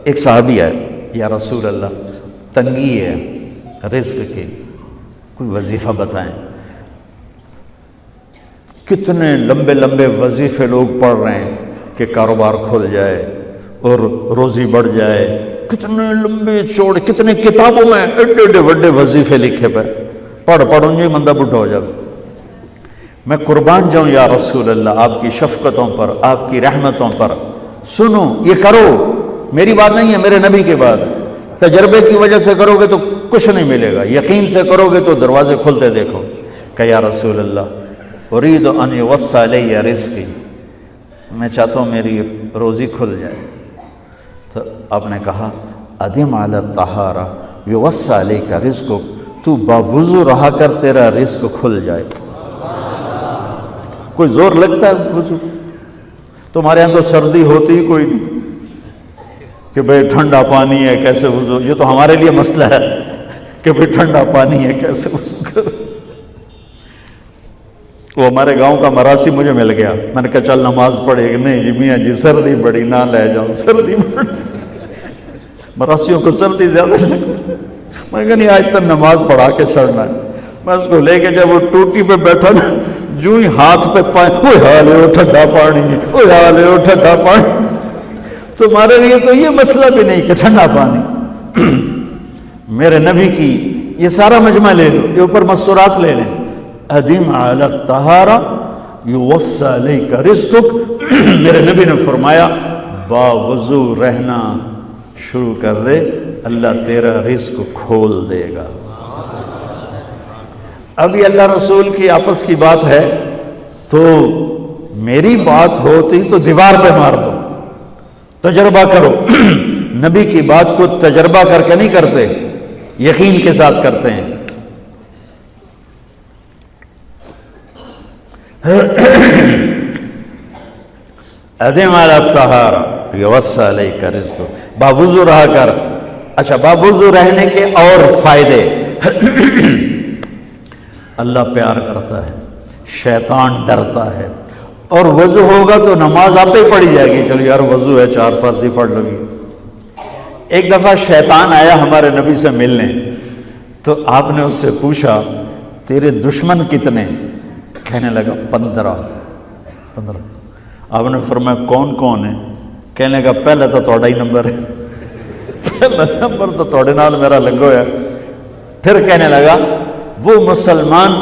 ایک صحابی ہے، یا رسول اللہ تنگی ہے رزق کی، کوئی وظیفہ بتائیں۔ کتنے لمبے لمبے وظیفے لوگ پڑھ رہے ہیں کہ کاروبار کھل جائے اور روزی بڑھ جائے، کتنے لمبے چوڑے، کتنے کتابوں میں ایڈے ایڈے بڑے وظیفے لکھے پہ، پڑھوں جی مندہ بڈھا ہو جائے۔ میں قربان جاؤں یا رسول اللہ آپ کی شفقتوں پر، آپ کی رحمتوں پر، سنو یہ کرو، میری بات نہیں ہے، میرے نبی کی بات ہے۔ تجربے کی وجہ سے کرو گے تو کچھ نہیں ملے گا، یقین سے کرو گے تو دروازے کھلتے دیکھو۔ کہ یا رسول اللہ ارید ان یوسع علی رزقی، میں چاہتا ہوں میری روزی کھل جائے۔ تو آپ نے کہا ادم علی الطہارہ یوسع علیک رزقک، تو باوضو رہا کر تیرا رزق کھل جائے۔ کوئی زور لگتا ہے وضو؟ تمہارے یہاں تو سردی ہوتی ہی کوئی نہیں کہ بھئی ٹھنڈا پانی ہے کیسے وضو، یہ تو ہمارے لیے مسئلہ ہے کہ بھئی ٹھنڈا پانی ہے کیسے وضو کرو۔ وہ ہمارے گاؤں کا مراسی مجھے مل گیا، میں نے کہا چل نماز پڑھے گی، نہیں جی میاں جی سردی بڑی، نہ لے جاؤں سردی بڑی، مراسیوں کو سردی زیادہ لگتی ہے۔ میں نے کہا نہیں آج تک نماز پڑھا کے چھڑنا ہے۔ میں اس کو لے کے جب وہ ٹوٹی پہ بیٹھا نا، جو ہی ہاتھ پہ پائے، اوہ حالے وہ ٹھنڈا پانی، اوہ حالے وہ ٹھنڈا پانی۔ تمہارے لیے تو یہ مسئلہ بھی نہیں کہ ٹھنڈا پانی۔ میرے نبی کی یہ سارا مجمع لے لو، یہ اوپر مستورات لے لیں، ادم علی الطہارہ یوسع علیک رزقک، میرے نبی نے فرمایا باوضو رہنا شروع کر دے، اللہ تیرا رزق کھول دے گا۔ ابھی اللہ رسول کی آپس کی بات ہے تو میری بات ہوتی تو دیوار پہ مار دو، تجربہ کرو۔ نبی کی بات کو تجربہ کر کے نہیں کرتے، یقین کے ساتھ کرتے ہیں۔ ادم علی الطہارہ یوسع علیک رزقک، باوضو رہا کر۔ اچھا باوضو رہنے کے اور فائدے، اللہ پیار کرتا ہے، شیطان ڈرتا ہے، اور وضو ہوگا تو نماز آپ ہی پڑھی جائے گی، چلو یار وضو ہے 4 فرض ہی پڑھ لو گی۔ ایک دفعہ شیطان آیا ہمارے نبی سے ملنے، تو آپ نے اس سے پوچھا تیرے دشمن کتنے؟ کہنے لگا 15۔ آپ نے فرمایا کون کون ہے؟ کہنے لگا پہلے تو تھوڑا ہی نمبر ہے، پہلا نمبر تو تھوڑے نال میرا لگو ہے۔ پھر کہنے لگا وہ مسلمان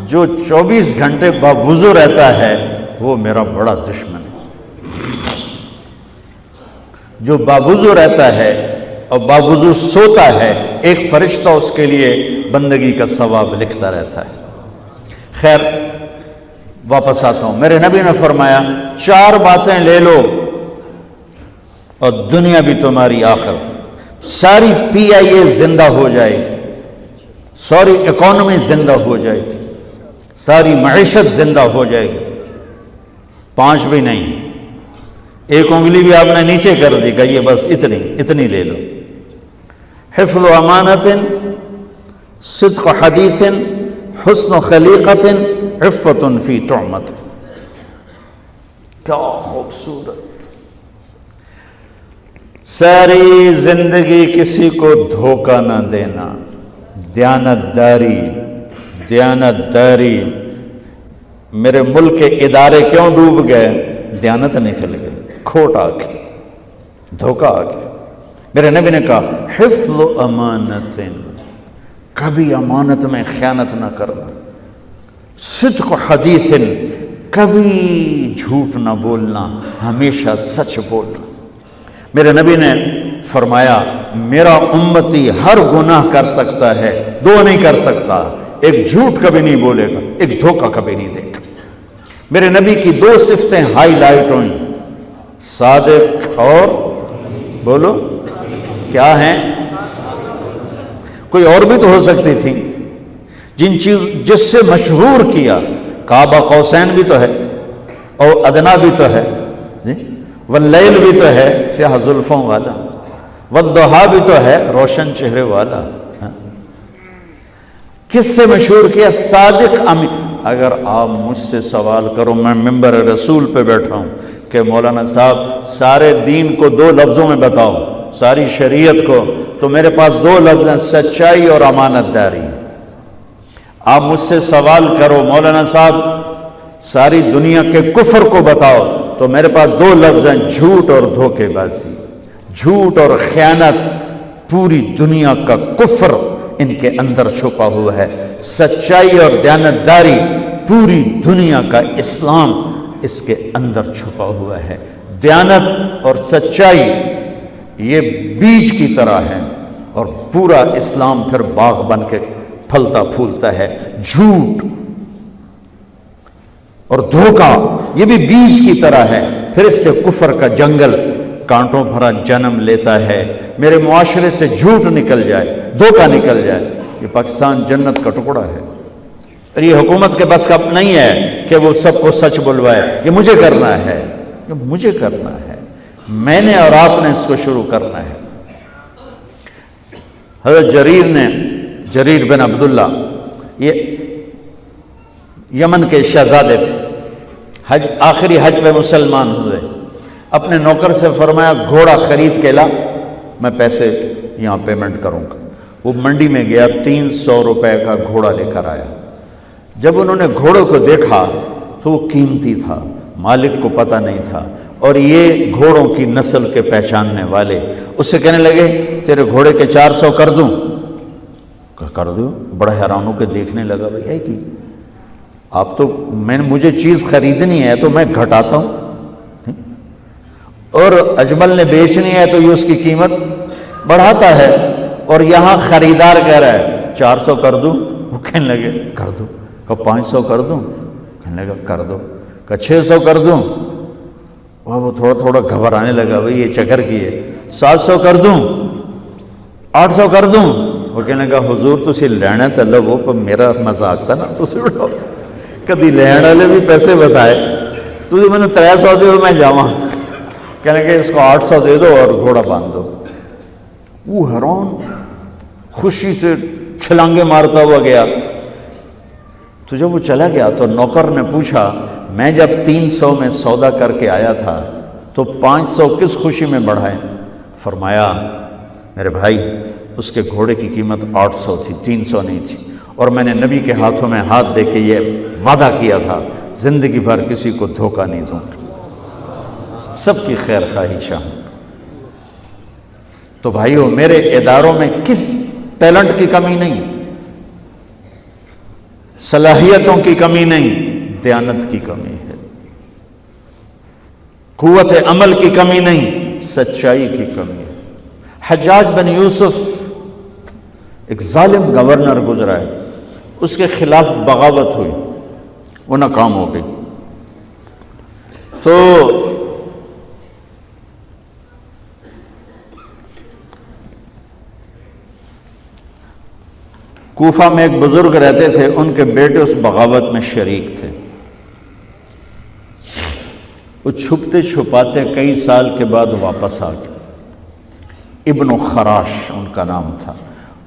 جو 24 گھنٹے باوضو رہتا ہے وہ میرا بڑا دشمن ہے۔ جو باوضو رہتا ہے اور باوضو سوتا ہے، ایک فرشتہ اس کے لیے بندگی کا ثواب لکھتا رہتا ہے۔ خیر واپس آتا ہوں، میرے نبی نے فرمایا 4 باتیں لے لو اور دنیا بھی تمہاری آخر، ساری PIA زندہ ہو جائے گی، ساری اکانومی زندہ ہو جائے گی، ساری معیشت زندہ ہو جائے گی۔ 5 بھی نہیں، ایک انگلی بھی آپ نے نیچے کر دی کہ یہ بس اتنی لے لو۔ حفظ و امانت، صدق حدیث، حسن خلیقت، عفت فی طعمت۔ کیا خوبصورت! ساری زندگی کسی کو دھوکہ نہ دینا، دیانت داری۔ میرے ملک کے ادارے کیوں ڈوب گئے؟ دیانت نکل گئی، کھوٹ آ گئی، دھوکہ آ گیا۔ میرے نبی نے کہا حفظ امانت، کبھی امانت میں خیانت نہ کرنا، صدق حدیث، کبھی جھوٹ نہ بولنا، ہمیشہ سچ بولنا۔ میرے نبی نے فرمایا میرا امتی ہر گناہ کر سکتا ہے، 2 نہیں کر سکتا، ایک جھوٹ کبھی نہیں بولے گا، ایک دھوکہ کبھی نہیں دے گا۔ میرے نبی کی 2 صفتیں ہائی لائٹ ہوئیں، صادق اور بولو کیا ہیں؟ کوئی اور بھی تو ہو سکتی تھی، جس سے مشہور کیا، کعبہ قوسین بھی تو ہے، اور ادنا بھی تو ہے، واللیل بھی تو ہے سیاہ زلفوں والا، والضحیٰ بھی تو ہے روشن چہرے والا۔ کس سے مشہور کیا؟ صادق امین۔ اگر آپ مجھ سے سوال کرو، میں ممبر رسول پہ بیٹھا ہوں کہ مولانا صاحب سارے دین کو 2 لفظوں میں بتاؤ، ساری شریعت کو، تو میرے پاس 2 لفظ ہیں، سچائی اور امانت داری۔ آپ مجھ سے سوال کرو مولانا صاحب ساری دنیا کے کفر کو بتاؤ، تو میرے پاس 2 لفظ ہیں، جھوٹ اور دھوکے بازی۔ جھوٹ اور خیانت، پوری دنیا کا کفر ان کے اندر چھپا ہوا ہے، سچائی اور دیانتداری، پوری دنیا کا اسلام اس کے اندر چھپا ہوا ہے۔ دیانت اور سچائی یہ بیج کی طرح ہے، اور پورا اسلام پھر باغ بن کے پھلتا پھولتا ہے۔ جھوٹ اور دھوکہ یہ بھی بیج کی طرح ہے، پھر اس سے کفر کا جنگل کانٹوں بھرا جنم لیتا ہے۔ میرے معاشرے سے جھوٹ نکل جائے، دھوکہ نکل جائے، یہ پاکستان جنت کا ٹکڑا ہے۔ اور یہ حکومت کے بس کا نہیں ہے کہ وہ سب کو سچ بلوائے، یہ مجھے کرنا ہے، یہ مجھے کرنا ہے، میں نے اور آپ نے اس کو شروع کرنا ہے۔ حضرت جریر بن عبداللہ یہ یمن کے شہزادے تھے، آخری حج پہ مسلمان ہوئے، اپنے نوکر سے فرمایا گھوڑا خرید کے لا، میں پیسے یہاں پیمنٹ کروں گا۔ وہ منڈی میں گیا، 300 روپے کا گھوڑا لے کر آیا۔ جب انہوں نے گھوڑے کو دیکھا تو وہ قیمتی تھا، مالک کو پتہ نہیں تھا، اور یہ گھوڑوں کی نسل کے پہچاننے والے اس سے کہنے لگے تیرے گھوڑے کے 400 کر دوں؟ کر دو۔ بڑا حیران ہو کے دیکھنے لگا، بھائی ہے کہ آپ تو مجھے چیز خریدنی ہے تو میں گھٹاتا ہوں، اور اجمل نے بیچنی ہے تو یہ اس کی قیمت بڑھاتا ہے، اور یہاں خریدار کہہ رہا ہے 400 کر دوں؟ وہ کہنے لگے کر دو۔ کہ 500 کر دوں؟ کہنے لگا کر دو۔ کہ 600 کر دوں؟ وہ تھوڑا تھوڑا گھبرانے لگا، بھائی یہ چکر کی ہے۔ 700 کر دوں؟ 800 کر دوں؟ وہ کہنے لگا حضور تسی لینا تو لو، پر میرا مذاق تھا نا، تسی اڑاؤ، کدی لین والے بھی پیسے بتائے، تسی میں نے 300 دے میں جاواں، کہنے لگے اس کو 800 دے دو اور گھوڑا باندھ دو۔ وہ حیران، خوشی سے چھلانگے مارتا ہوا گیا۔ تو جب وہ چلا گیا تو نوکر نے پوچھا میں جب 300 میں سودا کر کے آیا تھا تو 500 کس خوشی میں بڑھائے؟ فرمایا میرے بھائی اس کے گھوڑے کی قیمت 800 تھی، 300 نہیں تھی، اور میں نے نبی کے ہاتھوں میں ہاتھ دے کے یہ وعدہ کیا تھا زندگی بھر کسی کو دھوکہ نہیں دوں گا، سب کی خیر خواہی چاہوں۔ تو بھائیو میرے اداروں میں کس ٹیلنٹ کی کمی نہیں، صلاحیتوں کی کمی نہیں، دیانت کی کمی ہے، قوت عمل کی کمی نہیں، سچائی کی کمی ہے۔ حجاج بن یوسف ایک ظالم گورنر گزرا ہے، اس کے خلاف بغاوت ہوئی، وہ ناکام ہو گئی۔ تو کوفہ میں ایک بزرگ رہتے تھے، ان کے بیٹے اس بغاوت میں شریک تھے۔ وہ چھپتے چھپاتے کئی سال کے بعد واپس آ گئے۔ ابن خراش ان کا نام تھا۔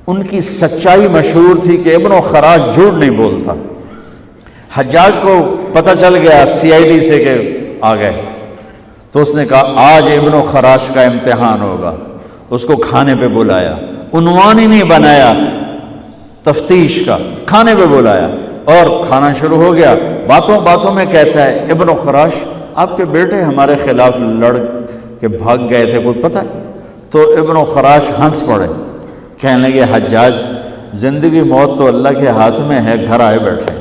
ان کی سچائی مشہور تھی کہ ابن خراش جھوٹ نہیں بولتا۔ حجاج کو پتہ چل گیا CID سے کہ آ گئے، تو اس نے کہا آج ابن خراش کا امتحان ہوگا۔ اس کو کھانے پہ بلایا، عنوان ہی نہیں بنایا تفتیش کا، کھانے پہ بلایا اور کھانا شروع ہو گیا۔ باتوں باتوں میں کہتا ہے ابن خراش آپ کے بیٹے ہمارے خلاف لڑ کے بھاگ گئے تھے، کوئی پتہ ہے؟ تو ابن خراش ہنس پڑے، کہنے لگے حجاج زندگی موت تو اللہ کے ہاتھ میں ہے، گھر آئے بیٹھے۔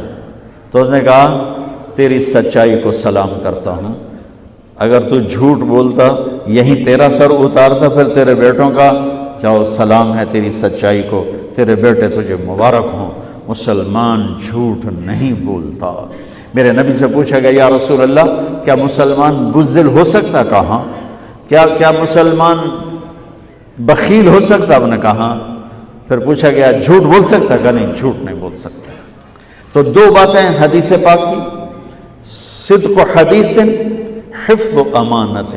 تو اس نے کہا تیری سچائی کو سلام کرتا ہوں، اگر تو جھوٹ بولتا یہیں تیرا سر اتارتا، پھر تیرے بیٹوں کا جاؤ سلام ہے تیری سچائی کو، تیرے بیٹے تجھے مبارک ہوں، مسلمان جھوٹ نہیں بولتا۔ میرے نبی سے پوچھا گیا یا رسول اللہ کیا مسلمان بزدل ہو سکتا؟ کہا کیا مسلمان بخیل ہو سکتا؟ آپ نے کہا۔ پھر پوچھا گیا جھوٹ بول سکتا؟ کہا نہیں، جھوٹ نہیں بول سکتا۔ تو 2 باتیں حدیث پاک کی، صدق حدیث، حفظ امانت،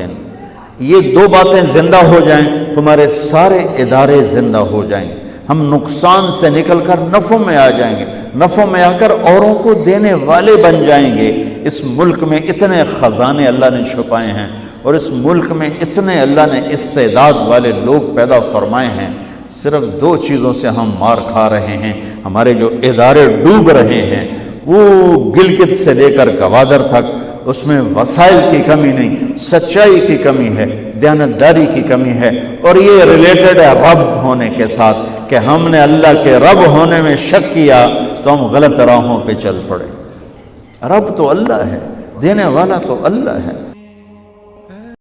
یہ 2 باتیں زندہ ہو جائیں تمہارے سارے ادارے زندہ ہو جائیں۔ ہم نقصان سے نکل کر نفع میں آ جائیں گے، نفع میں آ کر اوروں کو دینے والے بن جائیں گے۔ اس ملک میں اتنے خزانے اللہ نے چھپائے ہیں، اور اس ملک میں اتنے اللہ نے استعداد والے لوگ پیدا فرمائے ہیں۔ صرف 2 چیزوں سے ہم مار کھا رہے ہیں، ہمارے جو ادارے ڈوب رہے ہیں، وہ گلگت سے لے کر گوادر تک، اس میں وسائل کی کمی نہیں، سچائی کی کمی ہے، دیانتداری کی کمی ہے، اور یہ ریلیٹڈ ہے رب ہونے کے ساتھ، کہ ہم نے اللہ کے رب ہونے میں شک کیا تو ہم غلط راہوں پہ چل پڑے۔ رب تو اللہ ہے، دینے والا تو اللہ ہے۔